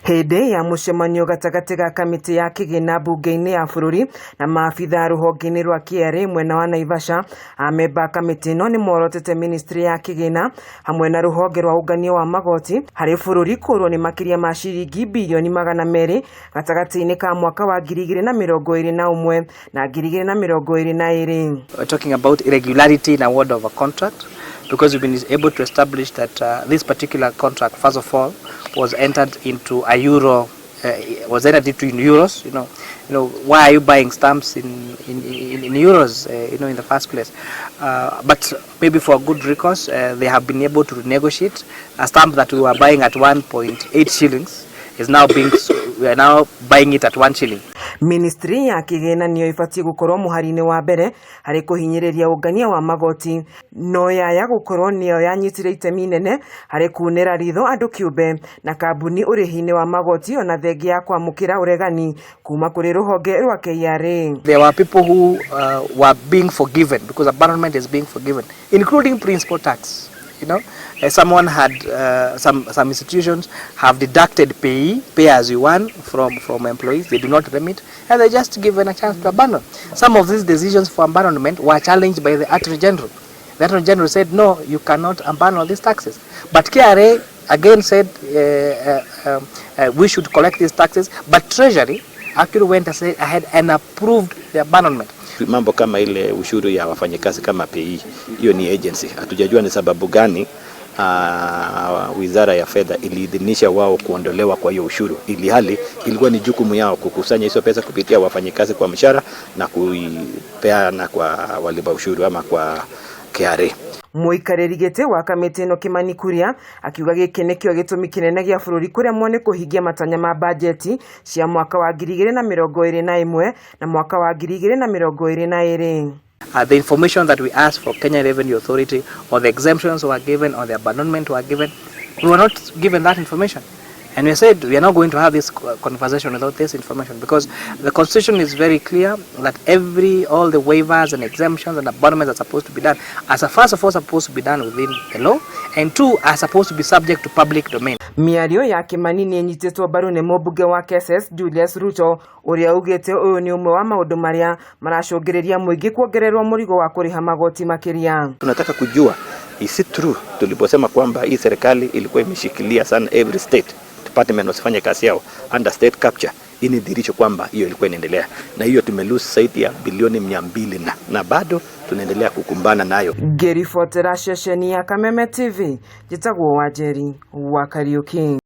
Hĩndĩ ya mũcemanio gatagatĩ ga kamĩtĩ ya kigina mbungeini ya bũrũri na maabitha ruhonge-inĩ rwa kĩere mwena wa Naivasha, amemba kamĩtĩ ĩno nĩ morotete ministry ya kigina hamwe na ruhonge rwa ũnganio wa magoti harĩ bũrũri kũrwo nĩ makiria ma ciringi mbirioni 200 gatagatĩ-inĩ ka mwaka wa 2021 na 2022. We're talking about irregularity in award of a contract, because we've been able to establish that this particular contract, first of all, was entered into a euro, was entered into in euros. You know, why are you buying stamps in euros? In the first place. But maybe for good recourse, they have been able to negotiate a stamp that we were buying at 1.8 shillings is now we are now buying it at 1 shilling. Ministry ya kigina niyo ibatie gukorwo muhari-ini wa mbere hari kuhinyiriria ungania wa magoti, no yaya gukorwo niyo yanyitire itemi nene hari kunera ritho andu kiumbe na kambuni urihi-ini wa magoti ona thengi ya kwamukira uregani kuma kuri ruhonge rwa KRA. There were people who were being forgiven because abandonment is being forgiven, including principal tax. Someone had some institutions have deducted pay as you earn from employees. They do not remit, and they just given a chance to abandon. Some of these decisions for abandonment were challenged by the Attorney General. The Attorney General said, no, you cannot abandon these taxes. But KRA again said we should collect these taxes, but Treasury actually went ahead and approved the abandonment. Mambo kama ile ushuru ya wafanyikazi kama PE, hiyo ni agency. Hatujajua ni sababu gani Wizara ya Fedha iliidhinisha wao kuondolewa kwa hiyo ushuru, ili hali ilikuwa ni jukumu yao kukusanya hizo pesa kupitia wafanyikazi kwa mshahara na kuipeana kwa walipa ushuru ama kwa KRA. Muikarĩri gĩtĩ wa kamĩtĩ ĩno Kimani Kuria akiuga gĩkĩ nĩkĩo gĩtũmi kĩnene gĩa bũrũri kũremwo nĩ kũhingia matanya ma bajeti cia mwaka wa 2021 na mwaka wa 2022. The information that we asked for Kenya Revenue Authority, or the exemptions were given, or the abandonment were given, we were not given that information. And we said we are not going to have this conversation without this information, because the Constitution is very clear that all the waivers and exemptions and abandonments are supposed to be done, first of all, supposed to be done within the law, and two, are supposed to be subject to public domain. Miario ya Kimani nĩ nyitĩtwo mbaru nĩ mũmbunge wa KSS Julius Ruto, ũrĩa ugĩte ũyũ nĩ ũmwe wa maũndũ marĩa maracũngĩrĩria mũingĩ kuongererwo mũrigo wa kũrĩha magoti makiria. Tunataka kujua, is it true tuliposema kwamba hii serikali ilikuwa imeshikilia sana every state department wasifanye kazi yao under state capture? Ini dhihirisho kwamba hiyo ilikuwa inaendelea, na hiyo tumelose zaidi ya bilioni 200 na bado tunaendelea kukumbana nayo. Gerifotera shesheni ya Kameme TV, jitagwo Wajeri wa Kariuki.